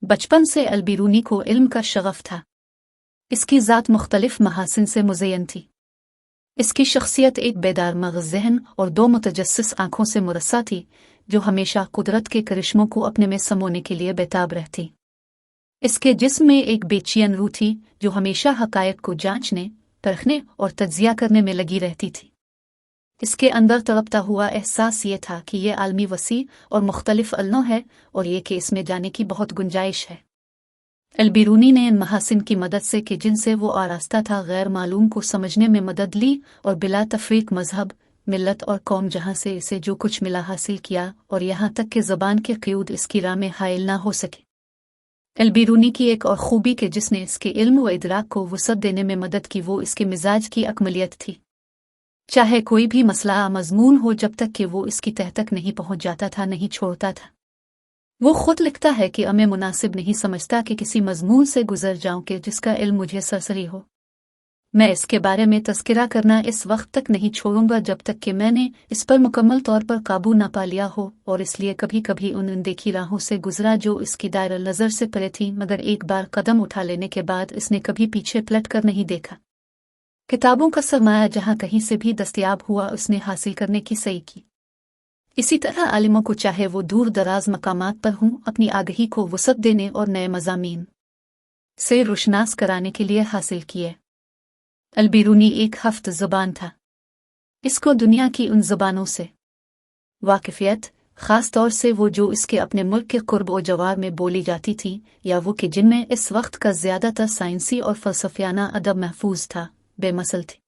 बचपन से अलबिरूनी को इल्म का शगफ था। इसकी ज़ात मुख्तलिफ महासिन से मुज़य्यन थी। इसकी शख्सियत एक बेदार मग़ज़ ज़हन और दो मुतजस्सिस आँखों से मुरस्सा थी, जो हमेशा कुदरत के करिश्मों को अपने में समोने के लिए बेताब रहती। इसके जिस्म में एक बेचैन रूह थी, जो हमेशा हक़ायक़ को जांचने, परखने और तज्ज़िया करने में लगी रहती थी। इसके अंदर तड़पता हुआ एहसास ये था कि ये आलमी वसी और मुख्तलिफ अल्नों है और ये कि इसमें जाने की बहुत गुंजाइश है। अलबिरूनी ने इन महासिन की मदद से कि जिनसे वो आरास्ता था गैर मालूम को समझने में मदद ली और बिला तफरीक मजहब, मिल्लत और कौम जहाँ से इसे जो कुछ मिला हासिल किया, और यहाँ तक कि ज़बान के क़यूद इसकी राह में हाइल ना हो सके। अलबिरूनी की एक और खूबी के जिसने इसके इल्म व इदराक को वसअत देने में मदद की, वो इसके मिजाज की अकमलियत थी। चाहे कोई भी मसला मज़मून हो, जब तक कि वो इसकी तह तक नहीं पहुँच जाता था नहीं छोड़ता था। वो खुद लिखता है कि मैं मुनासिब नहीं समझता कि किसी मज़मून से गुजर जाऊं कि जिसका इल्म मुझे सरसरी हो। मैं इसके बारे में तज़किरा करना इस वक्त तक नहीं छोड़ूंगा जब तक कि मैंने इस पर मुकम्मल तौर पर काबू ना पा लिया हो, और इसलिए कभी कभी उन अनदेखी राहों से गुजरा जो इसकी दायरा नज़र से परे थी, मगर एक बार कदम उठा लेने के बाद इसने कभी पीछे पलट कर नहीं देखा। किताबों का सरमाया जहाँ कहीं से भी दस्तयाब हुआ उसने हासिल करने की सही की। इसी तरह आलिमों को चाहे वो दूर दराज मकामात पर हों, अपनी आगही को वसअत देने और नए मज़ामीन से रोशनास कराने के लिए हासिल किए। अलबिरूनी एक हफ्त ज़ुबान था। इसको दुनिया की उन ज़ुबानों से वाकिफ़ियत, ख़ास तौर से वो जो इसके अपने मुल्क के क़ुर्ब और जवार में बोली जाती थी, या वो कि जिनमें इस वक्त का ज़्यादातर साइंसी और फ़लसफ़ियाना अदब महफूज था, बेमसल थी।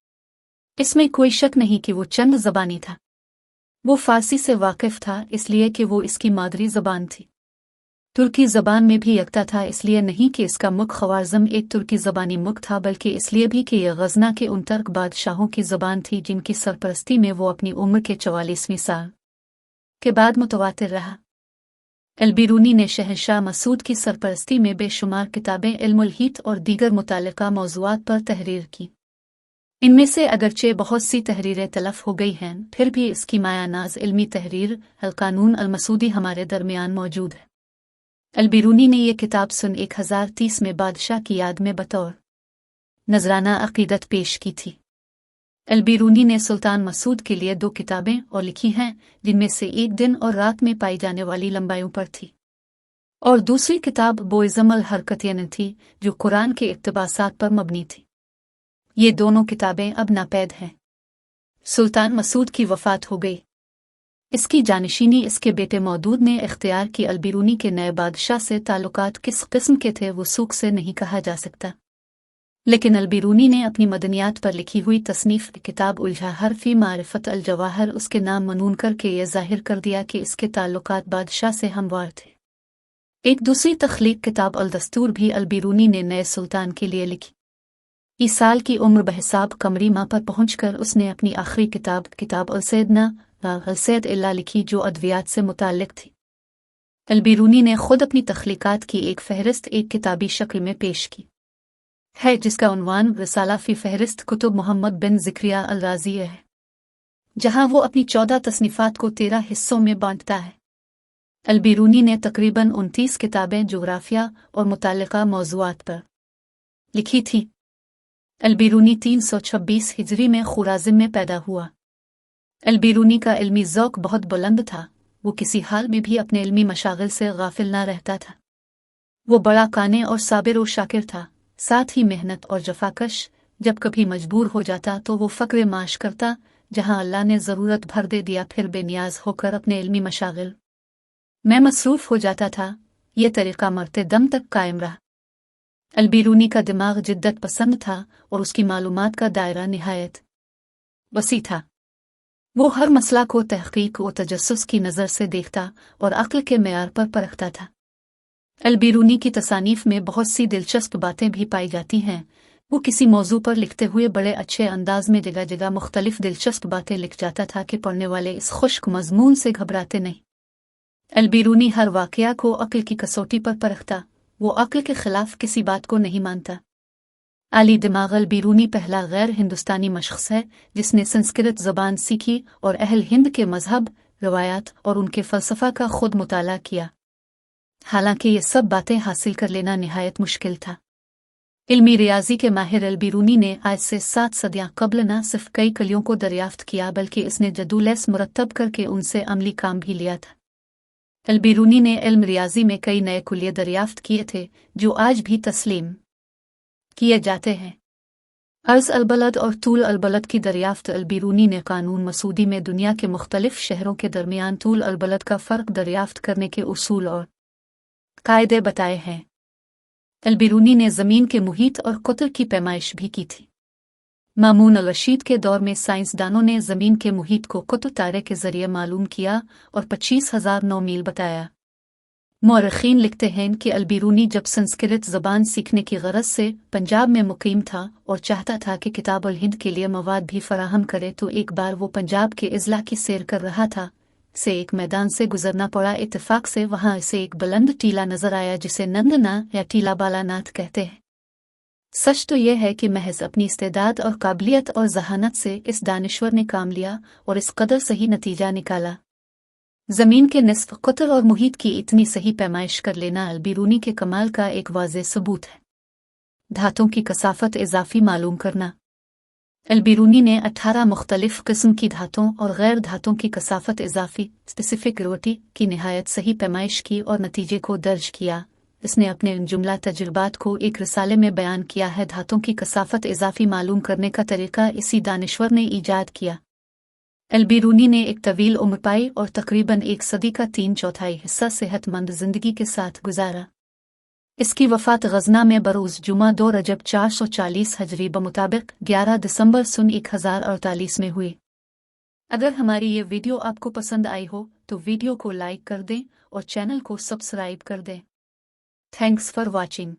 इसमें कोई शक नहीं कि वो चंद ज़बानी था। वो फ़ारसी से वाकिफ़ था, इसलिए कि वो इसकी मादरी ज़बान थी। तुर्की ज़बान में भी यकता था, इसलिए नहीं कि इसका मुख ख़वारज़म एक तुर्की ज़बानी मुख था, बल्कि इसलिए भी कि यह गज़ना के उन तर्क बादशाहों की ज़बान थी जिनकी सरपरस्ती में वो अपनी उम्र के 44वें साल के बाद मुतवातिर रहा। अलबिरूनी ने शहंशाह मसूद की सरपरस्ती में बेशुमार किताबें इल्मुल हित और दीगर मुताल्लिक़ा मौज़ूआत पर तहरीर की। इनमें से अगरचे बहुत सी तहरीरें तलफ़ हो गई हैं, फिर भी इसकी मायानाज़ इल्मी तहरीर अल-क़ानून अल-मसूदी हमारे दरमियान मौजूद है। अलबिरूनी ने यह किताब सन 1030 में बादशाह की याद में बतौर नजराना अक़ीदत पेश की थी। अलबिरूनी ने सुल्तान मसूद के लिए 2 किताबें और लिखी हैं, जिनमें से एक दिन और रात में पाई जाने वाली लंबाइयों पर थी, और दूसरी किताब बोइज़म अल हरकतियन थी, जो कुरान के इक़्तिबासात पर मबनी थी। ये दोनों किताबें अब नापैद हैं। सुल्तान मसूद की वफ़ात हो गई। इसकी जानशीनी इसके बेटे मौदूद ने इख्तियार की। अलबिरूनी के नए बादशाह से ताल्लुकात किस किस्म के थे वो सूख से नहीं कहा जा सकता, लेकिन अलबिरूनी ने अपनी मदनियात पर लिखी हुई तसनीफ़ किताब उल-जवाहर फ़ी मारिफ़त अल-जवाहर उसके नाम मनून करके ये ज़ाहिर कर दिया कि इसके ताल्लुकात बादशाह से हमवार थे। एक दूसरी तख्लीक किताब अल-दस्तूर भी अलबिरूनी ने नए सुल्तान के लिए लिखी। इस साल की उम्र बहिसाब कमरी माह पर पहुंचकर उसने अपनी आखिरी किताब अल-सैदना अल-सैद इल्ला लिखी, जो अद्वियात से मुताल्लिक़ थी। अलबिरूनी ने खुद अपनी तख्लीकात की एक फ़हरिस्त एक किताबी शक्ल में पेश की है, जिसका उन्वान रिसाला फ़ी फ़हरिस्त कुतुब मोहम्मद बिन ज़िक्रिया अल-राज़ी है, जहां वो अपनी 14 तसनीफ़ात को 13 हिस्सों में बांटता है। अलबिरूनी ने तकरीबन 29 किताबें जोग्राफ़िया और मुताल्लिक़ा मौज़ूआत पर लिखी थी। अलबिरूनी 326 हिजरी में खुराज़िम में पैदा हुआ। अलबिरूनी का इल्मी ज़ौक़ बहुत बुलंद था। वो किसी हाल में भी अपने इल्मी मशागिल से गाफिल ना रहता था। वो बड़ा काने और साबिर और शाकिर था, साथ ही मेहनत और जफाकश। जब कभी मजबूर हो जाता तो वो फ़क्र माश करता, जहाँ अल्लाह ने ज़रूरत भर दे दिया फिर बेनियाज होकर अपने इल्मी मशागिल में मसरूफ़ हो जाता था। ये तरीक़ा मरते दम तक कायम रहा। अलबिरूनी का दिमाग जिद्दत पसंद था और उसकी मालूमात का दायरा निहायत वसी था। वो हर मसला को तहक़ीक़ व तजस्सुस की नज़र से देखता और अक्ल के मेयार पर परखता था। अलबिरूनी की तसानीफ़ में बहुत सी दिलचस्प बातें भी पाई जाती हैं। वो किसी मौजू पर लिखते हुए बड़े अच्छे अंदाज में जगह जगह मुख्तलिफ दिलचस्प बातें लिख जाता था कि पढ़ने वाले इस खुश्क मज़मून से घबराते नहीं। अलबिरूनी हर वाक़या को अक्ल की कसौटी पर परखता। वो अक्ल के ख़िलाफ़ किसी बात को नहीं मानता। आली दिमाग अलबिरूनी पहला गैर हिंदुस्तानी मशख़्स है जिसने संस्कृत ज़बान सीखी और अहल हिंद के मज़हब, रवायात और उनके फ़लसफ़ा का ख़ुद मुताला किया। हालांकि ये सब बातें हासिल कर लेना निहायत मुश्किल था। इल्मी रियाजी के माहिर अल-बिरूनी ने आज से 7 सदियां कबल न सिर्फ कई कलियों को दरियाफ्त किया बल्कि इसने जदूलैस मुरतब करके उनसे अमली काम भी लिया था। अल-बिरूनी ने इल्म रियाजी में कई नए कुलिये दरियाफ्त किए थे जो आज भी तस्लीम किए जाते हैं। अर्ज़ अलबलद और तूल अलबलद की दरियाफ्त अल-बिरूनी ने कानून मसूदी में दुनिया के मुख्तलिफ शहरों के दरमियान तूल अलबलद का फ़र्क दरियाफ्त करने के उसूल और कायदे बताए हैं। अल-बिरूनी ने ज़मीन के मुहीत और क़ुतर की पैमाइश भी की थी। मामून अल-रशीद के दौर में साइंसदानों ने ज़मीन के मुहीत को क़ुतर तारे के ज़रिए मालूम किया और 25,009 मील बताया। मौरख़ीन लिखते हैं कि अल-बिरूनी जब संस्कृत ज़बान सीखने की गरज से पंजाब में मुकीम था और चाहता था कि किताब अल हिंद के लिए मवाद भी फराहम करे, तो एक बार वो पंजाब के इज़ला की सैर कर रहा था, से एक मैदान से गुजरना पड़ा। इत्तेफाक से वहाँ से एक बुलंद टीला नजर आया जिसे नंदना या टीला बालानाथ कहते हैं। सच तो यह है कि महज अपनी इस्तेदाद और काबिलियत और जहानत से इस दानिश्वर ने काम लिया और इस कदर सही नतीजा निकाला। ज़मीन के निस्फ क़ुतर और मुहीत की इतनी सही पैमाइश कर लेना अल-बिरूनी के कमाल का एक वाज़ेह सबूत है। धातों की कसाफत इजाफी मालूम करना। अल-बिरूनी ने 18 मुख्तलिफ किस्म की धातों और गैर धातों की कसाफत इजाफी स्पेसिफिक रोटी की निहायत सही पैमाइश की और नतीजे को दर्ज किया। इसने अपने जुमला तजुर्बात को एक रिसाले में बयान किया है। धातों की कसाफत इजाफी मालूम करने का तरीका इसी दानिश्वर ने ईजाद किया। अल-बिरूनी ने एक तवील उम्र पाई और तकरीबन 1 सदी का 3/4 हिस्सा सेहतमंद जिंदगी के साथ गुजारा। इसकी वफ़ात गजना में बरोज़ जुमा 2 रजब 440 हजरी बमुताबिक 11 दिसंबर सन 1048 में हुई। अगर हमारी ये वीडियो आपको पसंद आई हो तो वीडियो को लाइक कर दें और चैनल को सब्सक्राइब कर दें। Thanks for watching.